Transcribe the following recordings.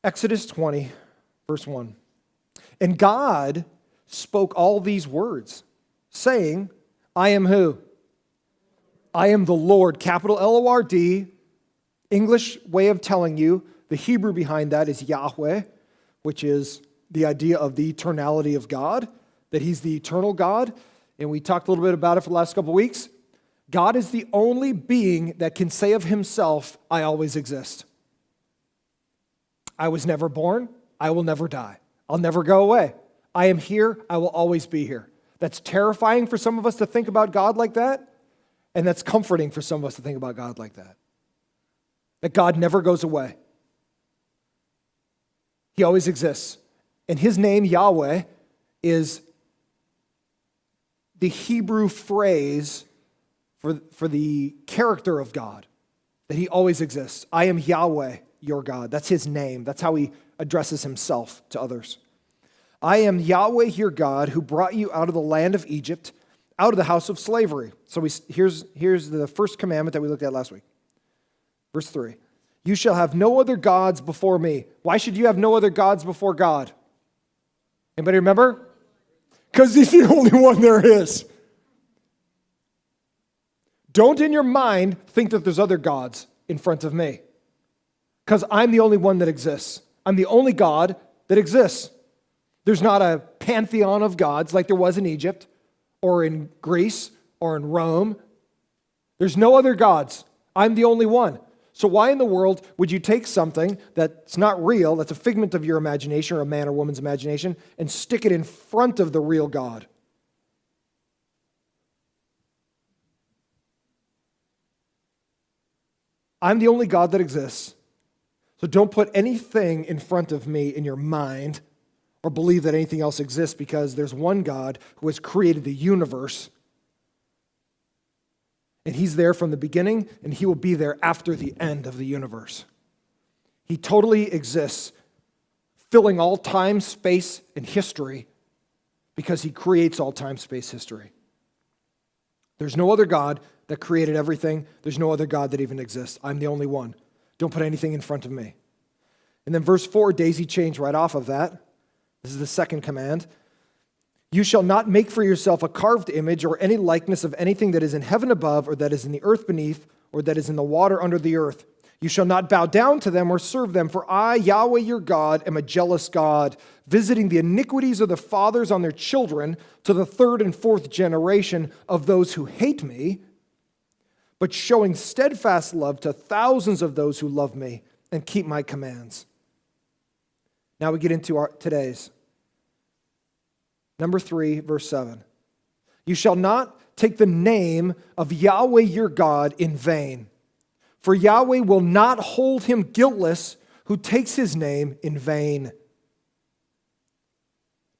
Exodus 20, verse 1. And God spoke all these words, saying, I am who? I am the Lord, capital L-O-R-D. English way of telling you, the Hebrew behind that is Yahweh, which is the idea of the eternality of God, that he's the eternal God. And we talked a little bit about it for the last couple of weeks. God is the only being that can say of himself, I always exist. I was never born. I will never die. I'll never go away. I am here. I will always be here. That's terrifying for some of us to think about God like that. And that's comforting for some of us to think about God like that. That God never goes away. He always exists. And his name, Yahweh, is the Hebrew phrase for the character of God, that he always exists. I am Yahweh, your God. That's his name. That's how he addresses himself to others. I am Yahweh, your God, who brought you out of the land of Egypt, out of the house of slavery. So here's the first commandment that we looked at last week. Verse 3. You shall have no other gods before me. Why should you have no other gods before God? Anybody remember? Because he's the only one there is. Don't in your mind think that there's other gods in front of me. Because I'm the only one that exists. I'm the only God that exists. There's not a pantheon of gods like there was in Egypt or in Greece or in Rome. There's no other gods. I'm the only one. So why in the world would you take something that's not real, that's a figment of your imagination or a man or woman's imagination, and stick it in front of the real God? I'm the only God that exists. So don't put anything in front of me in your mind or believe that anything else exists, because there's one God who has created the universe. And he's there from the beginning, and he will be there after the end of the universe. He totally exists, filling all time, space, and history, because he creates all time, space, history. There's no other God that created everything. There's no other God that even exists. I'm the only one. Don't put anything in front of me. And then verse 4, daisy chains right off of that. This is the second command. You shall not make for yourself a carved image or any likeness of anything that is in heaven above, or that is in the earth beneath, or that is in the water under the earth. You shall not bow down to them or serve them, for I, Yahweh your God, am a jealous God, visiting the iniquities of the fathers on their children to the third and fourth generation of those who hate me, but showing steadfast love to thousands of those who love me and keep my commands. Now we get into today's. Number 3, verse 7. You shall not take the name of Yahweh your God in vain, for Yahweh will not hold him guiltless who takes his name in vain.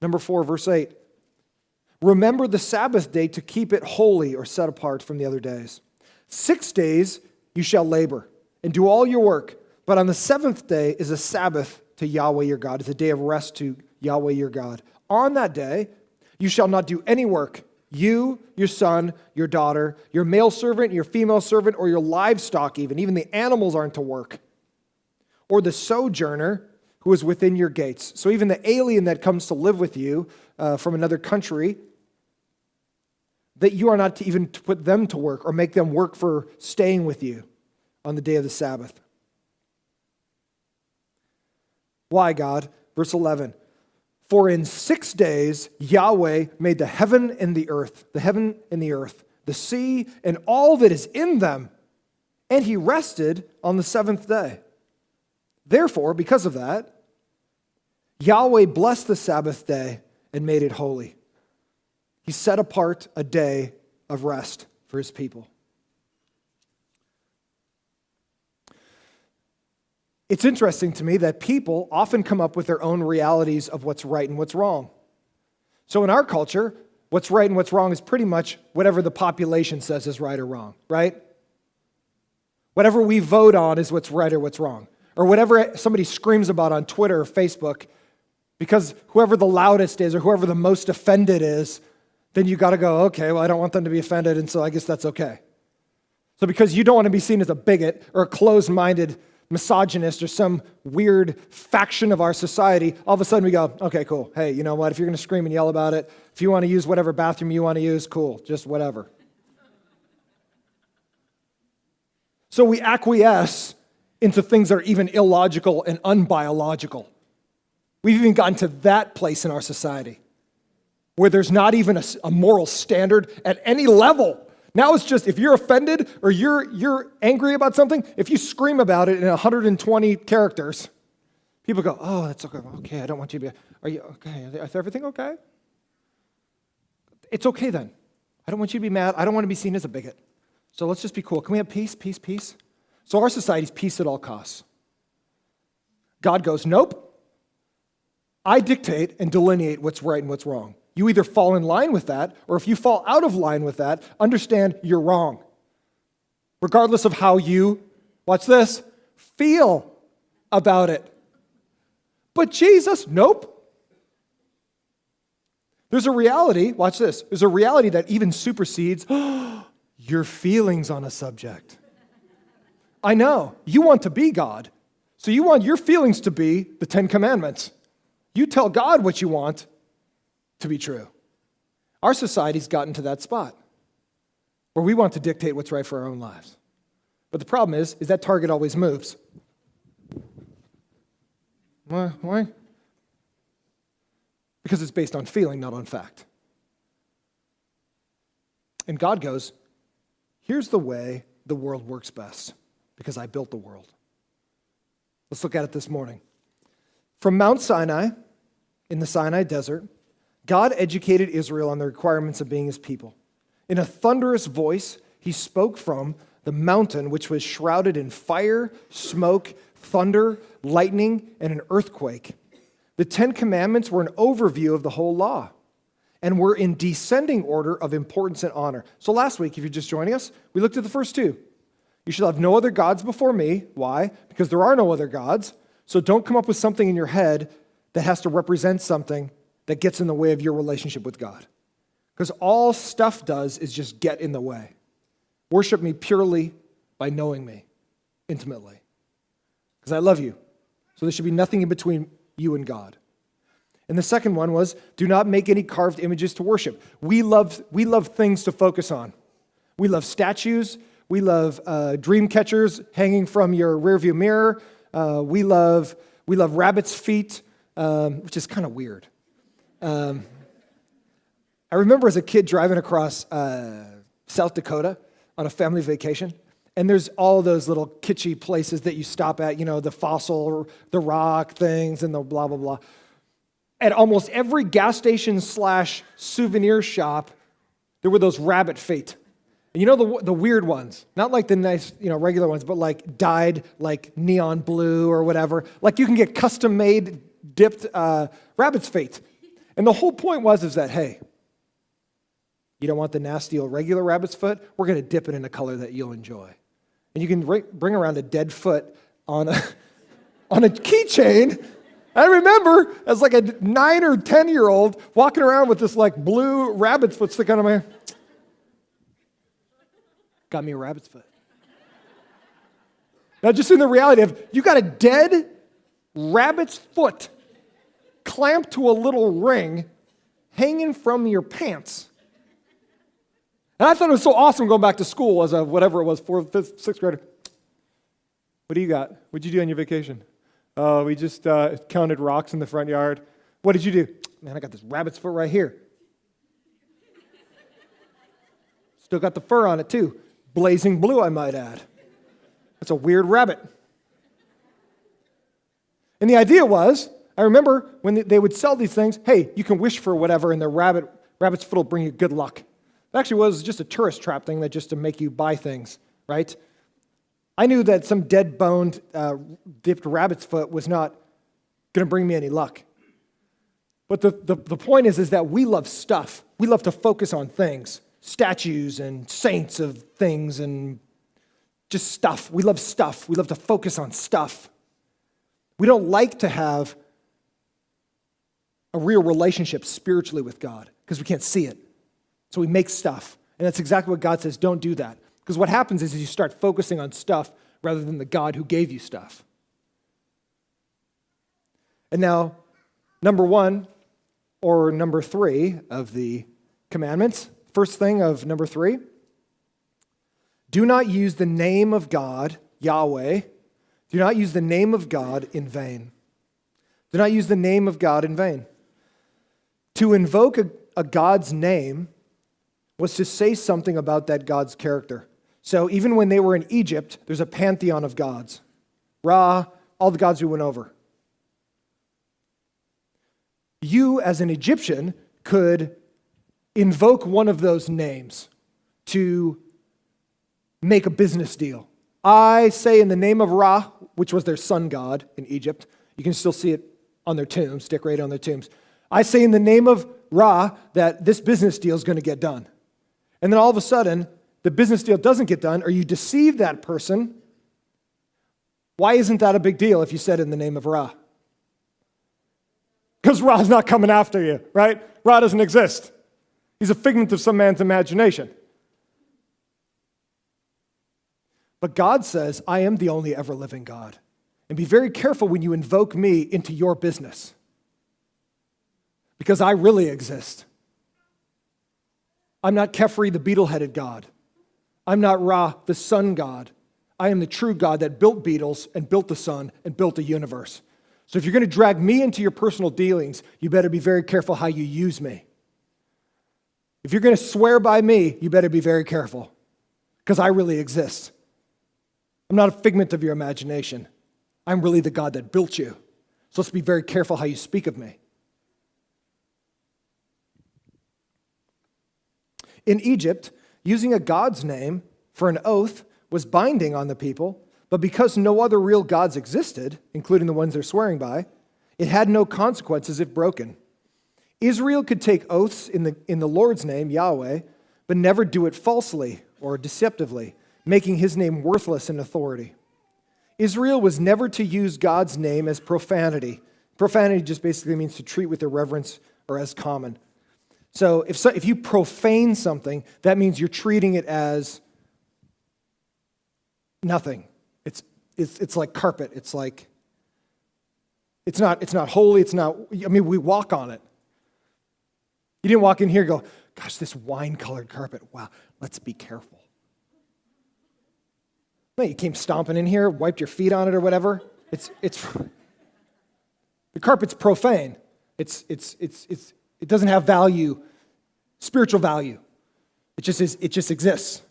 Number 4, verse 8. Remember the Sabbath day to keep it holy or set apart from the other days. 6 days you shall labor and do all your work, but on the seventh day is a Sabbath to Yahweh your God. It's a day of rest to Yahweh your God. On that day, you shall not do any work, you, your son, your daughter, your male servant, your female servant, or your livestock even the animals aren't to work, or the sojourner who is within your gates. So even the alien that comes to live with you from another country, that you are not to even put them to work or make them work for staying with you on the day of the Sabbath. Why, God? Verse 11. For in 6 days Yahweh made the heaven and the earth, the sea, and all that is in them, and he rested on the seventh day. Therefore, because of that, Yahweh blessed the Sabbath day and made it holy. He set apart a day of rest for his people. It's interesting to me that people often come up with their own realities of what's right and what's wrong. So in our culture, what's right and what's wrong is pretty much whatever the population says is right or wrong, right? Whatever we vote on is what's right or what's wrong. Or whatever somebody screams about on Twitter or Facebook, because whoever the loudest is or whoever the most offended is, then you got to go, okay, well, I don't want them to be offended, and so I guess that's okay. So because you don't want to be seen as a bigot or a closed-minded misogynist or some weird faction of our society, all of a sudden we go, okay, cool. Hey, you know what? If you're going to scream and yell about it, if you want to use whatever bathroom you want to use, cool, just whatever. So we acquiesce into things that are even illogical and unbiological. We've even gotten to that place in our society where there's not even a moral standard at any level. Now it's just if you're offended or you're angry about something, if you scream about it in 120 characters, people go, oh, that's okay. Okay, I don't want you to be, are you okay? Is everything okay? It's okay then. I don't want you to be mad. I don't want to be seen as a bigot. So let's just be cool. Can we have peace, peace, peace? So our society's peace at all costs. God goes, nope. I dictate and delineate what's right and what's wrong. You either fall in line with that, or if you fall out of line with that, understand you're wrong. Regardless of how you, watch this, feel about it. But Jesus, nope. There's a reality, watch this, there's a reality that even supersedes your feelings on a subject. I know, you want to be God, so you want your feelings to be the Ten Commandments. You tell God what you want to be true. Our society's gotten to that spot where we want to dictate what's right for our own lives. But the problem is that target always moves. Why? Because it's based on feeling, not on fact. And God goes, here's the way the world works best, because I built the world. Let's look at it this morning. From Mount Sinai, in the Sinai desert, God educated Israel on the requirements of being his people. In a thunderous voice, he spoke from the mountain, which was shrouded in fire, smoke, thunder, lightning, and an earthquake. The Ten Commandments were an overview of the whole law and were in descending order of importance and honor. So last week, if you're just joining us, we looked at the first two. You shall have no other gods before me. Why? Because there are no other gods. So don't come up with something in your head that has to represent something that gets in the way of your relationship with God. Because all stuff does is just get in the way. Worship me purely by knowing me intimately. Because I love you. So there should be nothing in between you and God. And the second one was, do not make any carved images to worship. We love things to focus on. We love statues. We love dream catchers hanging from your rearview mirror. We love rabbit's feet, which is kind of weird. I remember as a kid driving across South Dakota on a family vacation, and there's all those little kitschy places that you stop at, the fossil, the rock things, and the blah, blah, blah. At almost every gas station / souvenir shop, there were those rabbit feet. And the weird ones, not like the nice, regular ones, but like dyed like neon blue or whatever. Like you can get custom-made dipped rabbit's feet. And the whole point is that, hey, you don't want the nasty old regular rabbit's foot? We're going to dip it in a color that you'll enjoy. And you can bring around a dead foot on a keychain. I remember as like a 9 or 10-year-old walking around with this like blue rabbit's foot sticking out of my hair. Got me a rabbit's foot. Now just in the reality of, you got a dead rabbit's foot clamped to a little ring hanging from your pants. And I thought it was so awesome going back to school as a whatever it was, 4th, 5th, 6th grader. What do you got? What'd you do on your vacation? Oh, we just counted rocks in the front yard. What did you do? Man, I got this rabbit's foot right here. Still got the fur on it too. Blazing blue, I might add. That's a weird rabbit. And the idea was, I remember when they would sell these things, hey, you can wish for whatever, and the rabbit's foot will bring you good luck. It actually was just a tourist trap thing that just to make you buy things, right? I knew that some dead-boned, dipped rabbit's foot was not going to bring me any luck. But the point is that we love stuff. We love to focus on things, statues and saints of things and just stuff. We love stuff. We love to focus on stuff. We don't like to have a real relationship spiritually with God because we can't see it. So we make stuff. And that's exactly what God says, don't do that. Because what happens is you start focusing on stuff rather than the God who gave you stuff. And now, number 1 or number 3 of the commandments, first thing of number 3, do not use the name of God, Yahweh, do not use the name of God in vain. Do not use the name of God in vain. To invoke a God's name was to say something about that God's character. So even when they were in Egypt, there's a pantheon of gods. Ra, all the gods we went over. You, as an Egyptian, could invoke one of those names to make a business deal. I say in the name of Ra, which was their sun god in Egypt. You can still see it on their tombs, decorated on their tombs. I say in the name of Ra that this business deal is going to get done. And then all of a sudden, the business deal doesn't get done, or you deceive that person. Why isn't that a big deal if you said in the name of Ra? Because Ra's not coming after you, right? Ra doesn't exist. He's a figment of some man's imagination. But God says, I am the only ever-living God. And be very careful when you invoke me into your business. Because I really exist. I'm not Kefri, the beetle-headed God. I'm not Ra, the sun god. I am the true God that built beetles and built the sun and built the universe. So if you're going to drag me into your personal dealings, you better be very careful how you use me. If you're going to swear by me, you better be very careful, because I really exist. I'm not a figment of your imagination. I'm really the God that built you. So let's be very careful how you speak of me. In Egypt, using a God's name for an oath was binding on the people, but because no other real gods existed, including the ones they're swearing by, it had no consequences if broken. Israel could take oaths in the Lord's name, Yahweh, but never do it falsely or deceptively, making his name worthless in authority. Israel was never to use God's name as profanity. Profanity just basically means to treat with irreverence or as common. So if you profane something, that means you're treating it as nothing. It's like carpet. It's like it's not holy. We walk on it. You didn't walk in here and go, gosh, this wine-colored carpet. Wow, let's be careful. No, you came stomping in here, wiped your feet on it or whatever. It's the carpet's profane. It doesn't have value, spiritual value. It just exists.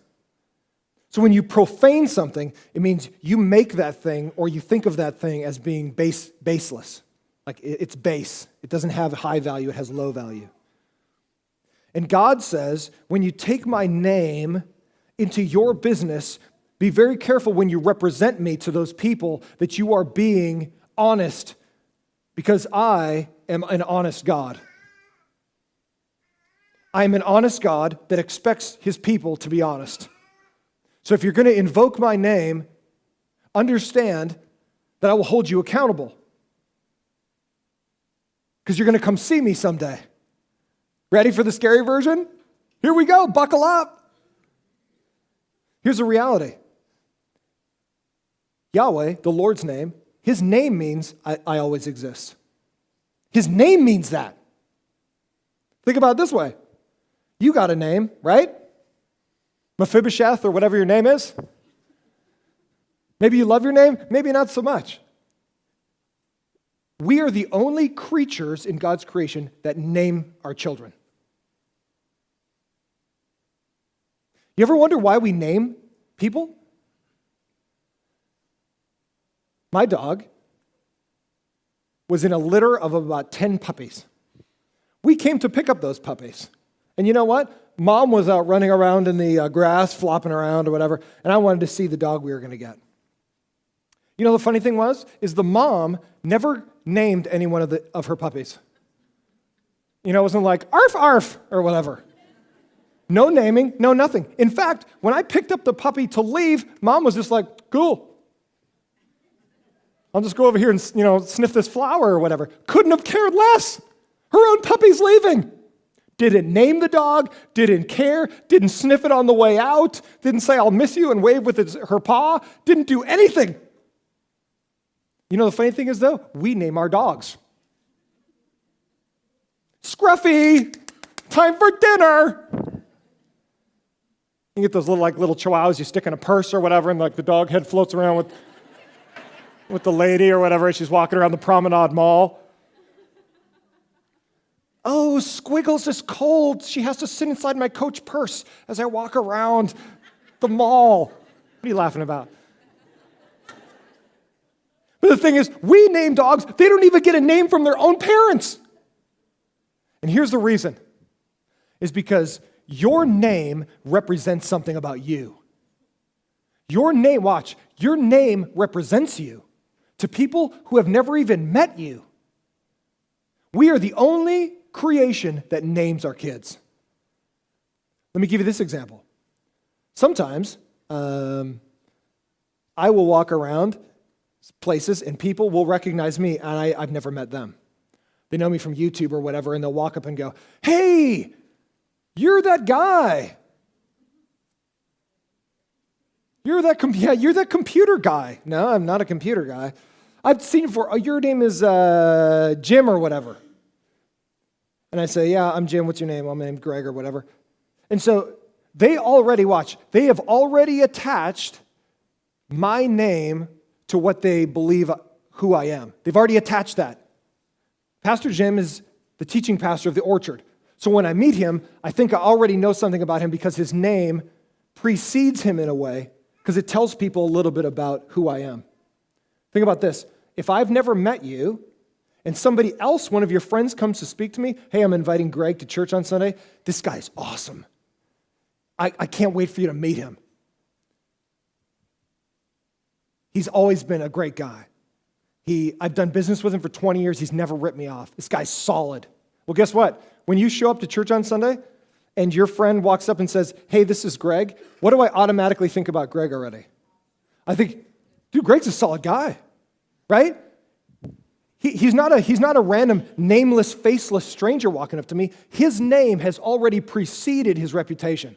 So when you profane something, it means you make that thing or you think of that thing as being baseless. Like it's base. It doesn't have high value, it has low value. And God says, when you take my name into your business, be very careful when you represent me to those people that you are being honest, because I am an honest God. I am an honest God that expects his people to be honest. So if you're going to invoke my name, understand that I will hold you accountable, because you're going to come see me someday. Ready for the scary version? Here we go, buckle up. Here's the reality. Yahweh, the Lord's name, his name means I always exist. His name means that. Think about it this way. You got a name, right? Mephibosheth or whatever your name is. Maybe you love your name, maybe not so much. We are the only creatures in God's creation that name our children. You ever wonder why we name people? My dog was in a litter of about 10 puppies. We came to pick up those puppies. And you know what? Mom was out running around in the grass, flopping around or whatever, and I wanted to see the dog we were going to get. You know, the funny thing is the mom never named any one of her puppies. You know, it wasn't like, arf, arf, or whatever. No naming, no nothing. In fact, when I picked up the puppy to leave, Mom was just like, cool. I'll just go over here and, sniff this flower or whatever. Couldn't have cared less. Her own puppy's leaving. Didn't name the dog, didn't care, didn't sniff it on the way out, didn't say, I'll miss you and wave with her paw, didn't do anything. You know the funny thing is, though? We name our dogs. Scruffy, time for dinner. You get those little chihuahuas you stick in a purse or whatever, and the dog head floats around with the lady or whatever. She's walking around the Promenade Mall. Oh, Squiggles is cold. She has to sit inside my Coach purse as I walk around the mall. What are you laughing about? But the thing is, we name dogs. They don't even get a name from their own parents. And here's the reason. Is because your name represents something about you. Your name, watch, your name represents you to people who have never even met you. We are the only creation that names our kids. Let me give you this example. Sometimes I will walk around places and people will recognize me and I've never met them. They know me from YouTube or whatever, and they'll walk up and go, hey, you're that guy. You're that computer guy. No, I'm not a computer guy. I've seen you before. Oh, your name is Jim or whatever. And I say, yeah, I'm Jim. What's your name? Well, my name's Greg or whatever. And so they have already attached my name to what they believe who I am. They've already attached that. Pastor Jim is the teaching pastor of the Orchard. So when I meet him, I think I already know something about him because his name precedes him in a way, because it tells people a little bit about who I am. Think about this. If I've never met you, and somebody else, one of your friends, comes to speak to me, hey, I'm inviting Greg to church on Sunday. This guy's awesome. I can't wait for you to meet him. He's always been a great guy. I've done business with him for 20 years. He's never ripped me off. This guy's solid. Well, guess what? When you show up to church on Sunday and your friend walks up and says, hey, this is Greg, what do I automatically think about Greg already? I think, dude, Greg's a solid guy, right? He's not a random, nameless, faceless stranger walking up to me. His name has already preceded his reputation.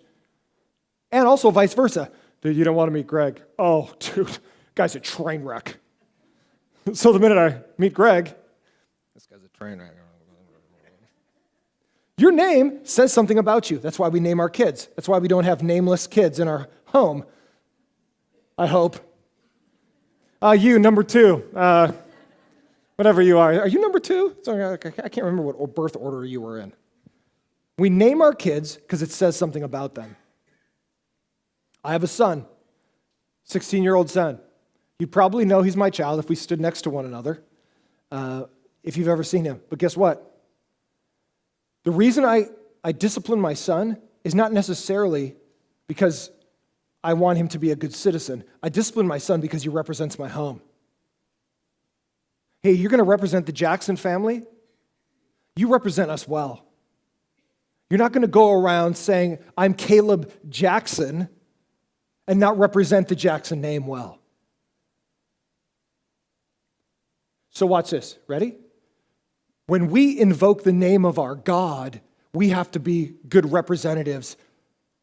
And also vice versa. Dude, you don't want to meet Greg. Oh, dude, guy's a train wreck. So the minute I meet Greg, this guy's a train wreck. Your name says something about you. That's why we name our kids. That's why we don't have nameless kids in our home, I hope. You, number 2. Whatever you are. Are you number 2? Sorry, I can't remember what birth order you were in. We name our kids because it says something about them. I have a son, 16-year-old son. You'd probably know he's my child if we stood next to one another, if you've ever seen him. But guess what? The reason I discipline my son is not necessarily because I want him to be a good citizen. I discipline my son because he represents my home. Hey, you're going to represent the Jackson family? You represent us well. You're not going to go around saying, I'm Caleb Jackson, and not represent the Jackson name well. So watch this. Ready? When we invoke the name of our God, we have to be good representatives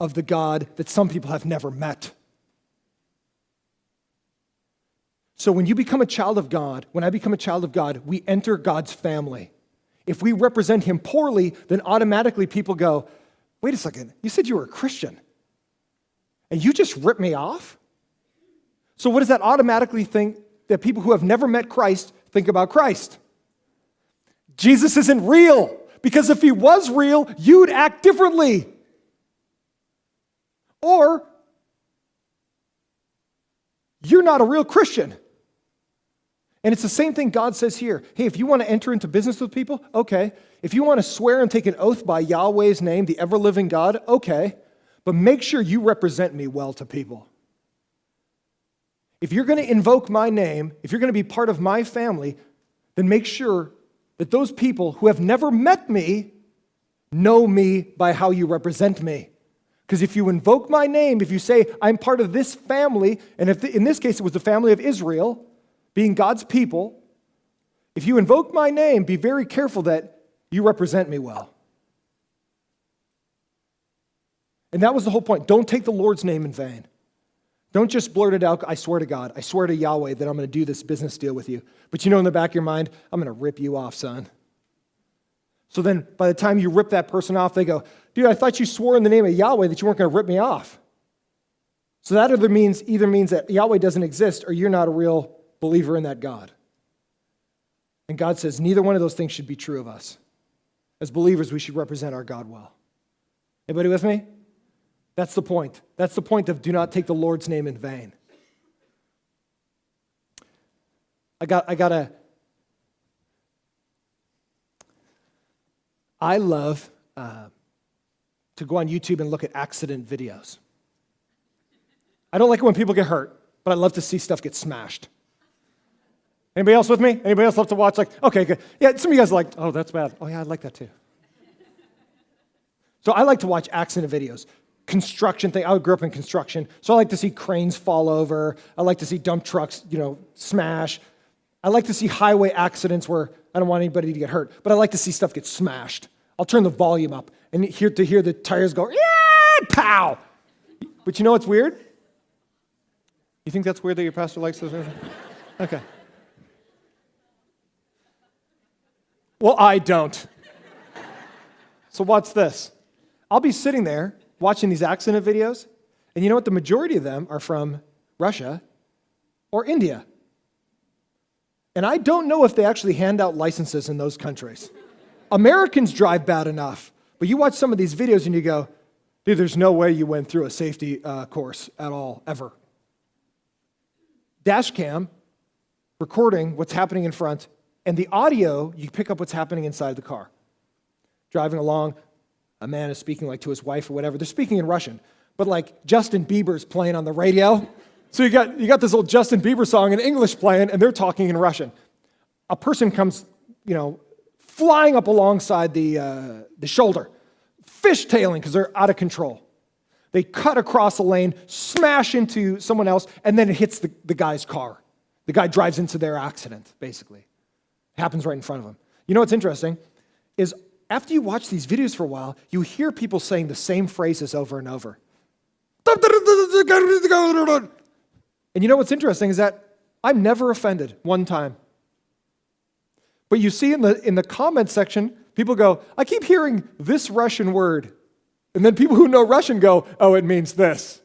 of the God that some people have never met. So when you become a child of God, when I become a child of God, we enter God's family. If we represent him poorly, then automatically people go, wait a second, you said you were a Christian, and you just ripped me off? So what does that automatically think that people who have never met Christ think about Christ? Jesus isn't real, because if he was real, you'd act differently. Or you're not a real Christian. And it's the same thing God says here. Hey, if you want to enter into business with people, okay. If you want to swear and take an oath by Yahweh's name, the ever-living God, okay. But make sure you represent me well to people. If you're going to invoke my name, if you're going to be part of my family, then make sure that those people who have never met me know me by how you represent me. Because if you invoke my name, if you say, I'm part of this family, and if in this case it was the family of Israel, being God's people, if you invoke my name, be very careful that you represent me well. And that was the whole point. Don't take the Lord's name in vain. Don't just blurt it out, I swear to God, I swear to Yahweh that I'm going to do this business deal with you. But you know in the back of your mind, I'm going to rip you off, son. So then by the time you rip that person off, they go, dude, I thought you swore in the name of Yahweh that you weren't going to rip me off. So that either means that Yahweh doesn't exist or you're not a real believer in that God. And God says neither one of those things should be true of us. As believers, we should represent our God well. Anybody with me? That's the point. That's the point of do not take the Lord's name in vain. I love to go on YouTube and look at accident videos. I don't like it when people get hurt, but I love to see stuff get smashed. Anybody else with me? Anybody else love to watch okay, good. Yeah, some of you guys are like, oh, that's bad. Oh yeah, I'd like that too. So I like to watch accident videos. Construction thing. I grew up in construction, so I like to see cranes fall over. I like to see dump trucks, smash. I like to see highway accidents where I don't want anybody to get hurt, but I like to see stuff get smashed. I'll turn the volume up and hear the tires go, yeah, pow. But you know what's weird? You think that's weird that your pastor likes those? Okay. Well, I don't. So watch this. I'll be sitting there watching these accident videos, and you know what? The majority of them are from Russia or India. And I don't know if they actually hand out licenses in those countries. Americans drive bad enough, but you watch some of these videos and you go, dude, there's no way you went through a safety course at all, ever. Dash cam, recording what's happening in front, and the audio, you pick up what's happening inside the car. Driving along, a man is speaking to his wife or whatever. They're speaking in Russian, but Justin Bieber's playing on the radio. So you got this old Justin Bieber song in English playing, and they're talking in Russian. A person comes, flying up alongside the shoulder, fishtailing because they're out of control. They cut across the lane, smash into someone else, and then it hits the guy's car. The guy drives into their accident, basically. It happens right in front of him. You know what's interesting is after you watch these videos for a while, you hear people saying the same phrases over and over. And you know what's interesting is that I'm never offended one time. But you see in the comment section, people go, I keep hearing this Russian word. And then people who know Russian go, oh, it means this.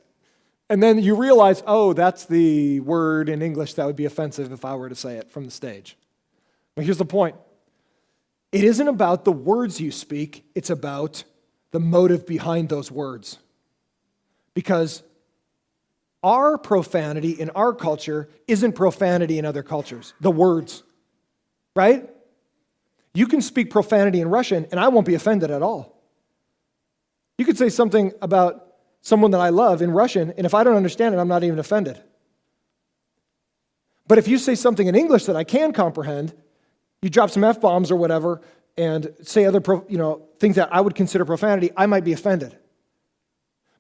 And then you realize, oh, that's the word in English that would be offensive if I were to say it from the stage. But here's the point. It isn't about the words you speak, it's about the motive behind those words. Because our profanity in our culture isn't profanity in other cultures. The words, right? You can speak profanity in Russian and I won't be offended at all. You could say something about someone that I love in Russian, and if I don't understand it, I'm not even offended. But if you say something in English that I can comprehend, you drop some F-bombs or whatever, and say other things that I would consider profanity, I might be offended.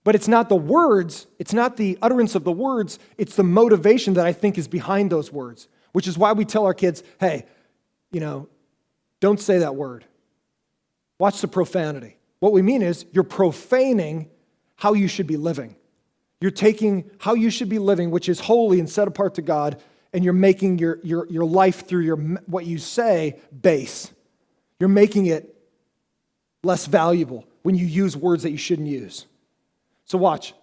But it's not the words, it's not the utterance of the words, it's the motivation that I think is behind those words, which is why we tell our kids, hey, don't say that word. Watch the profanity. What we mean is you're profaning how you should be living. You're taking how you should be living, which is holy and set apart to God, and you're making your life through what you say base. You're making it less valuable when you use words that you shouldn't use. So watch.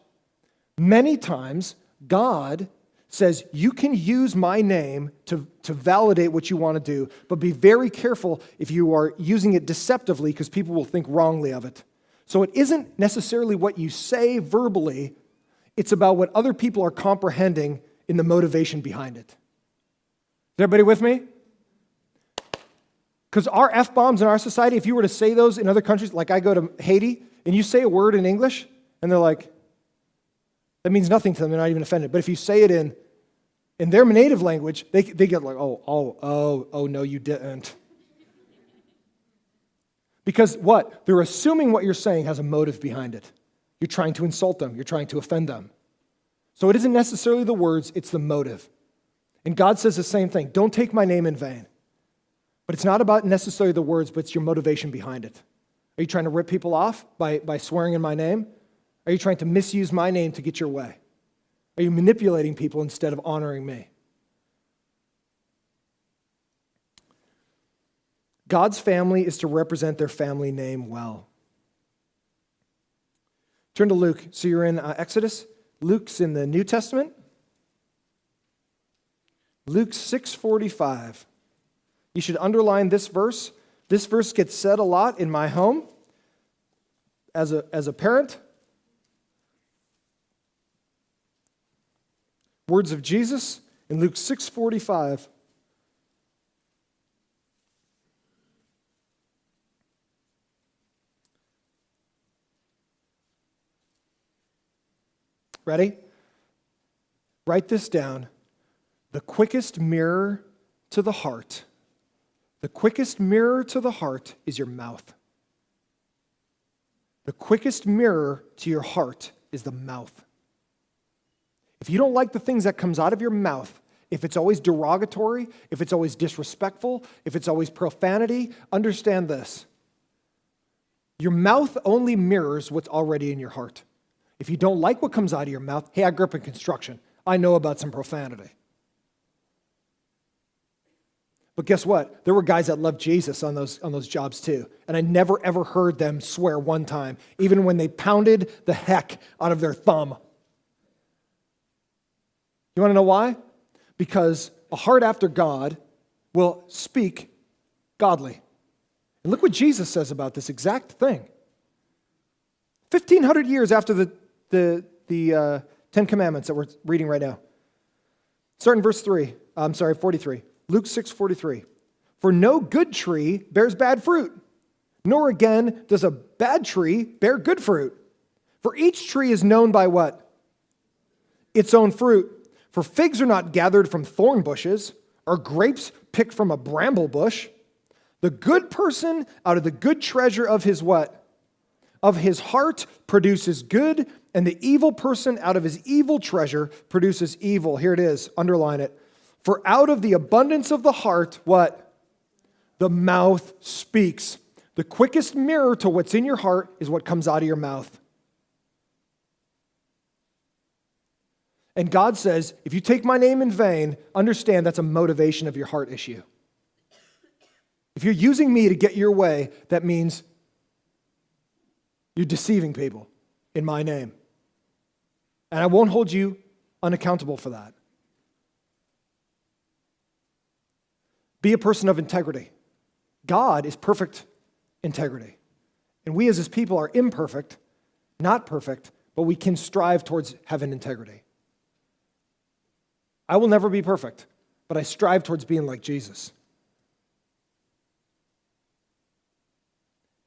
Many times, God says, you can use my name to validate what you want to do, but be very careful if you are using it deceptively because people will think wrongly of it. So it isn't necessarily what you say verbally, it's about what other people are comprehending in the motivation behind it. Is everybody with me? Because our F-bombs in our society, if you were to say those in other countries, like I go to Haiti, and you say a word in English, and they're like, that means nothing to them, they're not even offended. But if you say it in their native language, they get like, oh, no, you didn't. Because what? They're assuming what you're saying has a motive behind it. You're trying to insult them. You're trying to offend them. So it isn't necessarily the words, it's the motive. And God says the same thing. Don't take my name in vain. But it's not about necessarily the words, but it's your motivation behind it. Are you trying to rip people off by swearing in my name? Are you trying to misuse my name to get your way? Are you manipulating people instead of honoring me? God's family is to represent their family name well. Turn to Luke. So you're in Exodus. Luke's in the New Testament. Luke 6:45. You should underline this verse. This verse gets said a lot in my home as a parent. Words of Jesus in Luke 6:45. Ready? Write this down. The quickest mirror to the heart. The quickest mirror to the heart is your mouth. The quickest mirror to your heart is the mouth. If you don't like the things that comes out of your mouth, if it's always derogatory, if it's always disrespectful, if it's always profanity, understand this. Your mouth only mirrors what's already in your heart. If you don't like what comes out of your mouth, hey, I grew up in construction. I know about some profanity. But guess what? There were guys that loved Jesus on those jobs too. And I never ever heard them swear one time, even when they pounded the heck out of their thumb. You want to know why? Because a heart after God will speak godly. And look what Jesus says about this exact thing. 1,500 years after the Ten Commandments that we're reading right now. Start in verse 43. Luke 6:43. For no good tree bears bad fruit, nor again does a bad tree bear good fruit. For each tree is known by what? Its own fruit. For figs are not gathered from thorn bushes, or grapes picked from a bramble bush. The good person out of the good treasure of his what? Of his heart produces good, and the evil person out of his evil treasure produces evil. Here it is, underline it. For out of the abundance of the heart, what? The mouth speaks. The quickest mirror to what's in your heart is what comes out of your mouth. And God says, if you take my name in vain, understand that's a motivation of your heart issue. If you're using me to get your way, that means you're deceiving people in my name. And I won't hold you unaccountable for that. Be a person of integrity. God is perfect integrity. And we as his people are imperfect, not perfect, but we can strive towards heaven integrity. I will never be perfect, but I strive towards being like Jesus.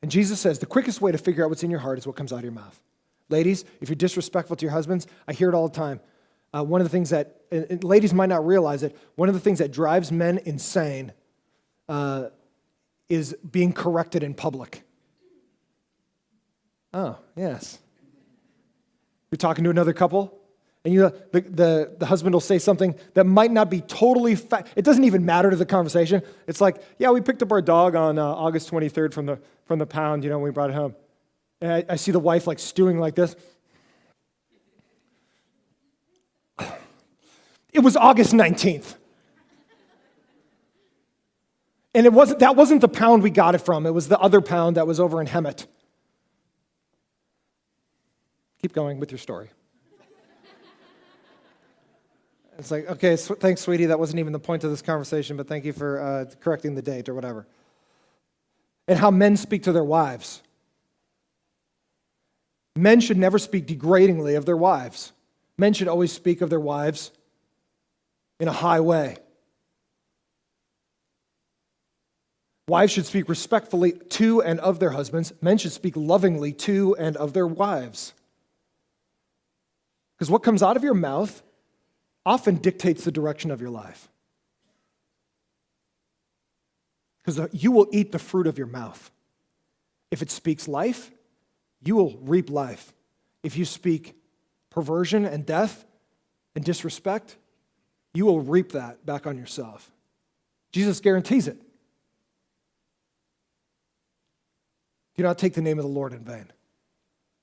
And Jesus says the quickest way to figure out what's in your heart is what comes out of your mouth. Ladies, if you're disrespectful to your husbands, I hear it all the time. One of the things that, and ladies might not realize it, one of the things that drives men insane is being corrected in public. Oh, yes. You're talking to another couple, and the husband will say something that might not be totally it doesn't even matter to the conversation. It's like, yeah, we picked up our dog on August 23rd from the pound, when we brought it home. And I see the wife like stewing like this. It was August 19th. And that wasn't the pound we got it from. It was the other pound that was over in Hemet. Keep going with your story. It's like, okay, thanks, sweetie. That wasn't even the point of this conversation, but thank you for correcting the date or whatever. And how men speak to their wives. Men should never speak degradingly of their wives. Men should always speak of their wives in a high way. Wives should speak respectfully to and of their husbands. Men should speak lovingly to and of their wives. Because what comes out of your mouth often dictates the direction of your life. Because you will eat the fruit of your mouth. If it speaks life, you will reap life. If you speak perversion and death and disrespect, you will reap that back on yourself. Jesus guarantees it. Do not take the name of the Lord in vain.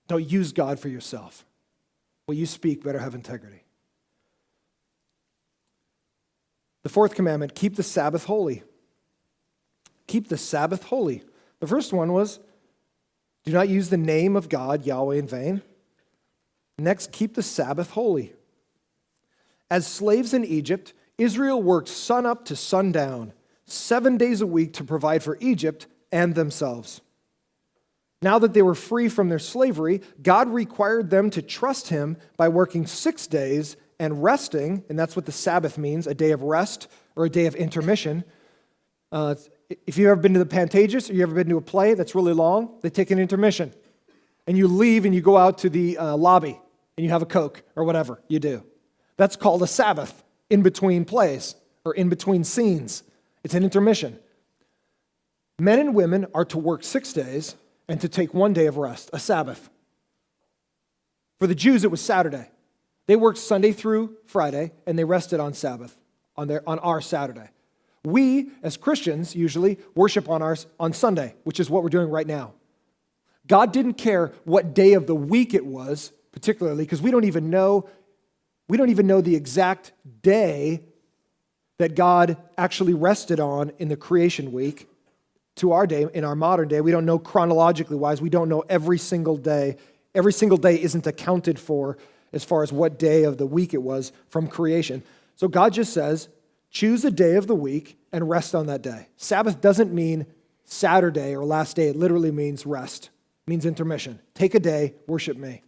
Don't use God for yourself. What you speak better have integrity. The fourth commandment, keep the Sabbath holy. Keep the Sabbath holy. The first one was, do not use the name of God, Yahweh, in vain. Next, keep the Sabbath holy. As slaves in Egypt, Israel worked sun up to sundown, 7 days a week to provide for Egypt and themselves. Now that they were free from their slavery, God required them to trust Him by working 6 days and resting, and that's what the Sabbath means, a day of rest or a day of intermission. If you've ever been to the Pantages or you've ever been to a play that's really long, they take an intermission. And you leave and you go out to the lobby and you have a Coke or whatever you do. That's called a Sabbath in between plays or in between scenes. It's an intermission. Men and women are to work 6 days and to take 1 day of rest, a Sabbath. For the Jews, it was Saturday. They worked Sunday through Friday, and they rested on Sabbath, on our Saturday. We, as Christians, usually worship on Sunday, which is what we're doing right now. God didn't care what day of the week it was, particularly, because we don't even know the exact day that God actually rested on in the creation week to our day, in our modern day. We don't know chronologically wise. We don't know every single day. Every single day isn't accounted for as far as what day of the week it was from creation. So God just says, choose a day of the week and rest on that day. Sabbath doesn't mean Saturday or last day. It literally means rest. It means intermission. Take a day, worship me.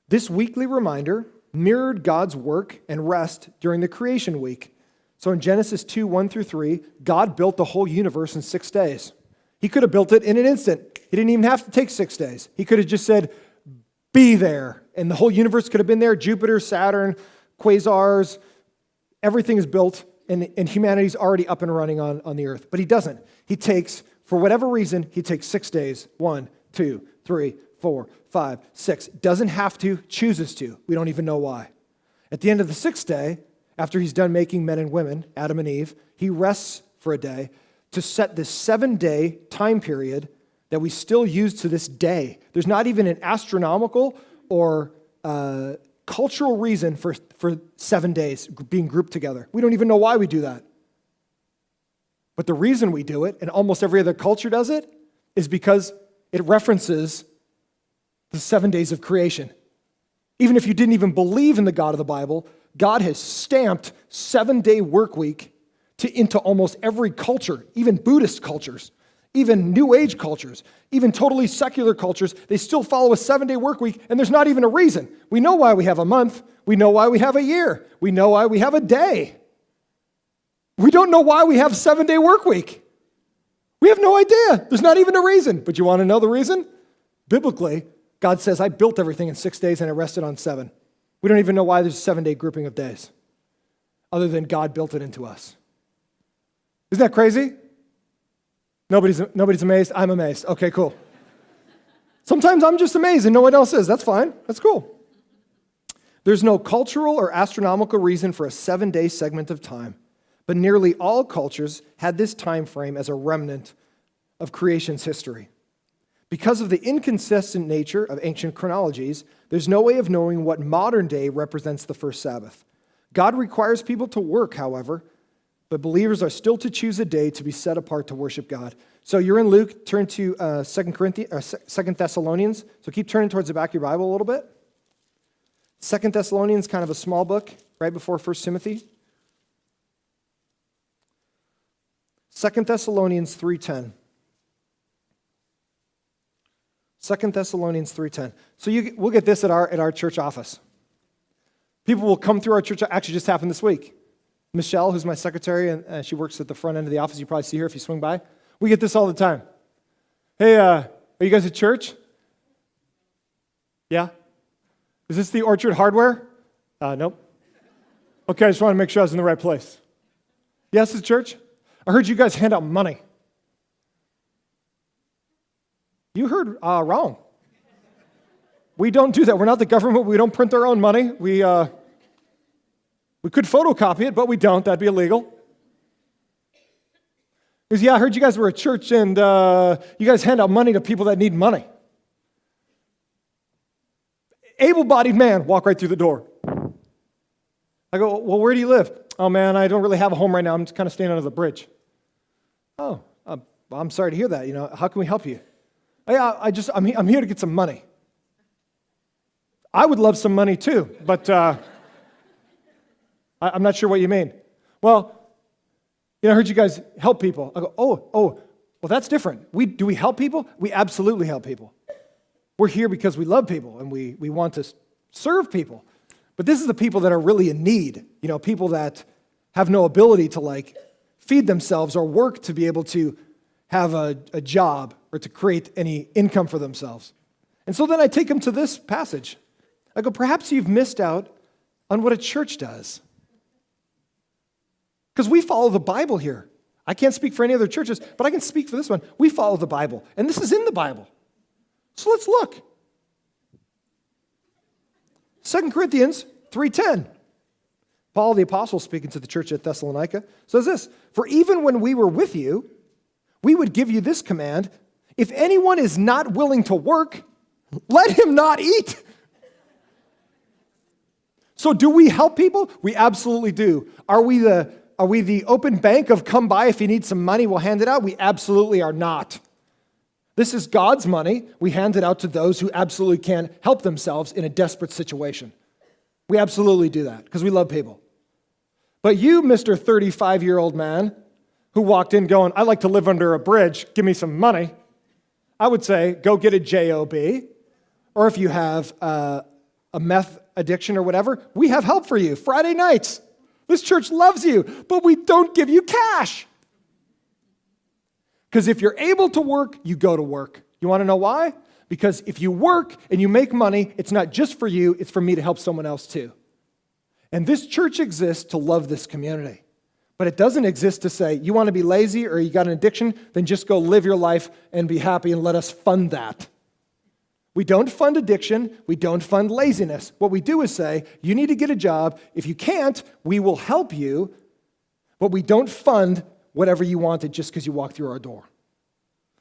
This weekly reminder mirrored God's work and rest during the creation week. So in Genesis 2, 1 through 3, God built the whole universe in 6 days. He could have built it in an instant. He didn't even have to take 6 days. He could have just said, be there. And the whole universe could have been there. Jupiter, Saturn, quasars, everything is built, and humanity's already up and running on the earth. But he doesn't. He takes, for whatever reason, he takes 6 days. 1, 2, 3, 4, 5, 6. Doesn't have to, chooses to. We don't even know why. At the end of the 6th day, after he's done making men and women, Adam and Eve, he rests for a day to set this 7-day time period that we still use to this day. There's not even an astronomical or cultural reason for 7 days being grouped together. We don't even know why we do that. But the reason we do it, and almost every other culture does it, is because it references the 7 days of creation. Even if you didn't even believe in the God of the Bible, God has stamped 7-day work week into almost every culture, even Buddhist cultures, even New Age cultures, even totally secular cultures. They still follow a 7-day work week, and there's not even a reason. We know why we have a month. We know why we have a year. We know why we have a day. We don't know why we have a 7-day work week. We have no idea. There's not even a reason. But you want to know the reason? Biblically, God says, I built everything in 6 days and I rested on 7. We don't even know why there's a 7-day grouping of days, other than God built it into us. Isn't that crazy? Nobody's amazed? I'm amazed. Okay, cool. Sometimes I'm just amazed and no one else is. That's fine. That's cool. There's no cultural or astronomical reason for a 7-day segment of time, but nearly all cultures had this time frame as a remnant of creation's history. Because of the inconsistent nature of ancient chronologies, there's no way of knowing what modern day represents the first Sabbath. God requires people to work, however, but believers are still to choose a day to be set apart to worship God. So you're in Luke, turn to 2 Thessalonians. So keep turning towards the back of your Bible a little bit. 2 Thessalonians, kind of a small book, right before 1 Timothy. 2 Thessalonians 3:10. 2 Thessalonians 3:10. So we'll get this at our church office. People will come through our church. Actually, just happened this week. Michelle, who's my secretary, and she works at the front end of the office. You probably see her if you swing by. We get this all the time. Hey, are you guys at church? Yeah? Is this the Orchard Hardware? Nope. Okay, I just want to make sure I was in the right place. Yes, it's church? I heard you guys hand out money. You heard wrong. We don't do that. We're not the government. We don't print our own money. We could photocopy it, but we don't. That'd be illegal. He goes, yeah, I heard you guys were a church and you guys hand out money to people that need money. Able-bodied man, walk right through the door. I go, well, where do you live? Oh, man, I don't really have a home right now. I'm just kind of staying under the bridge. Oh, well, I'm sorry to hear that. How can we help you? Yeah, I'm here to get some money. I would love some money too, but I'm not sure what you mean. Well, I heard you guys help people. I go, oh, well, that's different. Do we help people? We absolutely help people. We're here because we love people and we want to serve people. But this is the people that are really in need, people that have no ability to feed themselves or work to be able to have a job or to create any income for themselves. And so then I take them to this passage. I go, perhaps you've missed out on what a church does. Because we follow the Bible here. I can't speak for any other churches, but I can speak for this one. We follow the Bible, and this is in the Bible. So let's look. 2 Corinthians 3:10. Paul the apostle, speaking to the church at Thessalonica, says this, for even when we were with you, we would give you this command, if anyone is not willing to work, let him not eat. So do we help people? We absolutely do. Are we the open bank of come by if you need some money, we'll hand it out? We absolutely are not. This is God's money. We hand it out to those who absolutely can't help themselves in a desperate situation. We absolutely do that because we love people. But you, Mr. 35-year-old man who walked in going, I'd like to live under a bridge, give me some money, I would say, go get a job. Or if you have a meth addiction or whatever, we have help for you. Friday nights. This church loves you, but we don't give you cash. Because if you're able to work, you go to work. You want to know why? Because if you work and you make money, it's not just for you, it's for me to help someone else too. And this church exists to love this community. But it doesn't exist to say, you want to be lazy or you got an addiction, then just go live your life and be happy and let us fund that. We don't fund addiction. We don't fund laziness. What we do is say, you need to get a job. If you can't, we will help you. But we don't fund whatever you wanted just because you walk through our door.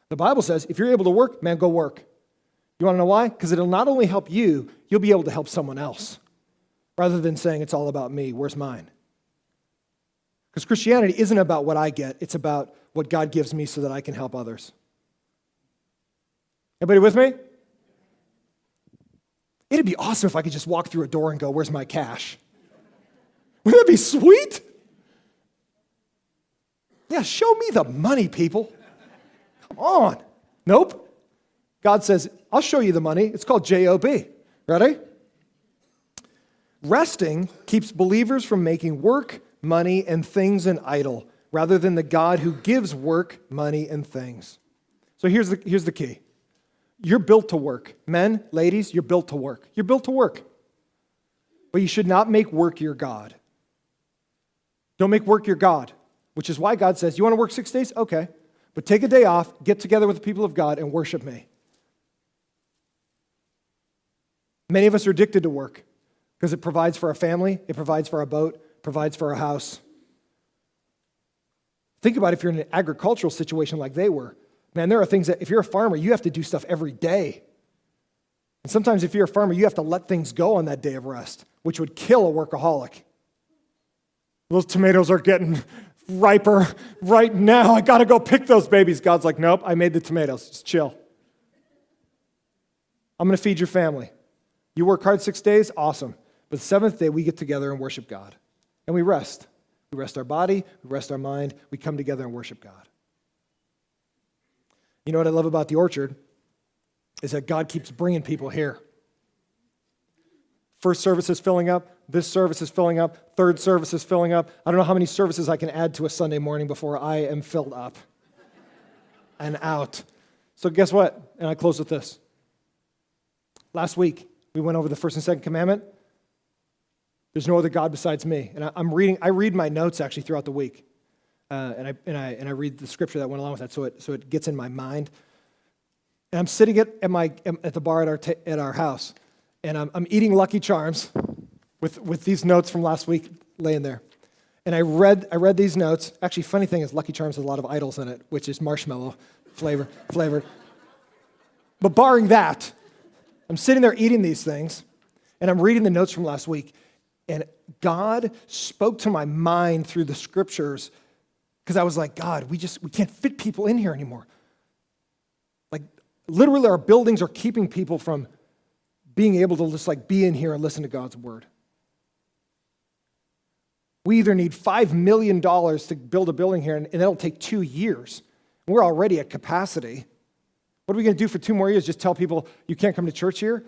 The Bible says, if you're able to work, man, go work. You want to know why? Because it'll not only help you, you'll be able to help someone else. Rather than saying it's all about me, where's mine? Because Christianity isn't about what I get. It's about what God gives me so that I can help others. Everybody with me? It'd be awesome if I could just walk through a door and go, where's my cash? Wouldn't that be sweet? Yeah, show me the money, people. Come on. Nope. God says, I'll show you the money. It's called J-O-B. Ready? Resting keeps believers from making work, money, and things an idol, rather than the God who gives work, money, and things. So here's the key. You're built to work. Men, ladies, you're built to work. You're built to work. But you should not make work your God. Don't make work your God, which is why God says, you want to work 6 days? Okay. But take a day off, get together with the people of God, and worship me. Many of us are addicted to work because it provides for our family, it provides for our boat, it provides for our house. Think about if you're in an agricultural situation like they were. Man, there are things that if you're a farmer, you have to do stuff every day. And sometimes if you're a farmer, you have to let things go on that day of rest, which would kill a workaholic. Those tomatoes are getting riper right now. I got to go pick those babies. God's like, nope, I made the tomatoes. Just chill. I'm going to feed your family. You work hard 6 days? Awesome. But the seventh day, we get together and worship God. And we rest. We rest our body. We rest our mind. We come together and worship God. You know what I love about the Orchard is that God keeps bringing people here. First service is filling up. This service is filling up. Third service is filling up. I don't know how many services I can add to a Sunday morning before I am filled up and out. So guess what? And I close with this. Last week, we went over the first and second commandment. There's no other God besides me. And I read my notes actually throughout the week. And I read the scripture that went along with that, so it gets in my mind. And I'm sitting at the bar at our house, and I'm eating Lucky Charms with these notes from last week laying there. And I read these notes. Actually, funny thing is Lucky Charms has a lot of idols in it, which is marshmallow flavored. But barring that, I'm sitting there eating these things, and I'm reading the notes from last week, and God spoke to my mind through the scriptures, because I was like, God, we can't fit people in here anymore. Like, literally, our buildings are keeping people from being able to just like be in here and listen to God's word. We either need $5 million to build a building here, and that'll take 2 years. We're already at capacity. What are we going to do for 2 more years? Just tell people, you can't come to church here?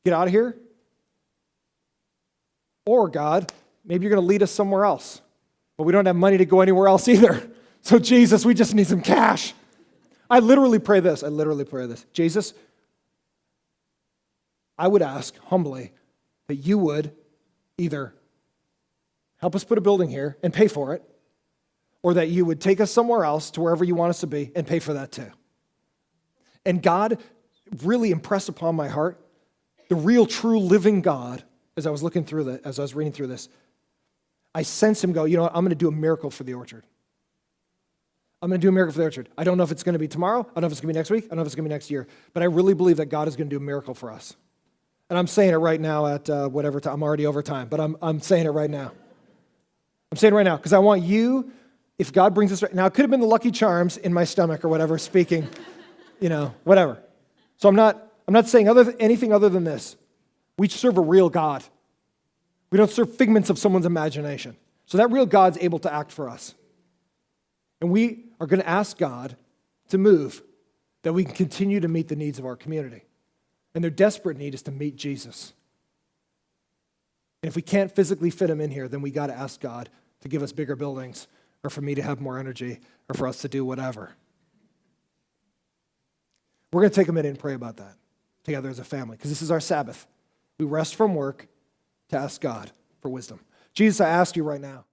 Get out of here? Or, God, maybe you're going to lead us somewhere else. But we don't have money to go anywhere else either. So, Jesus, we just need some cash. I literally pray this. Jesus, I would ask humbly that you would either help us put a building here and pay for it, or that you would take us somewhere else to wherever you want us to be and pay for that too. And God really impressed upon my heart the real, true, living God as I was looking through that, as I was reading through this. I sense him go, you know what, I'm going to do a miracle for the Orchard. I'm going to do a miracle for the Orchard. I don't know if it's going to be tomorrow. I don't know if it's going to be next week. I don't know if it's going to be next year. But I really believe that God is going to do a miracle for us. And I'm saying it right now at whatever time. I'm already over time, but I'm saying it right now. I'm saying it right now because I want you, if God brings us right now, it could have been the Lucky Charms in my stomach or whatever speaking, whatever. So I'm not saying anything other than this. We serve a real God. We don't serve figments of someone's imagination. So that real God's able to act for us. And we are going to ask God to move that we can continue to meet the needs of our community. And their desperate need is to meet Jesus. And if we can't physically fit him in here, then we got to ask God to give us bigger buildings, or for me to have more energy, or for us to do whatever. We're going to take a minute and pray about that together as a family, because this is our Sabbath. We rest from work to ask God for wisdom. Jesus, I ask you right now,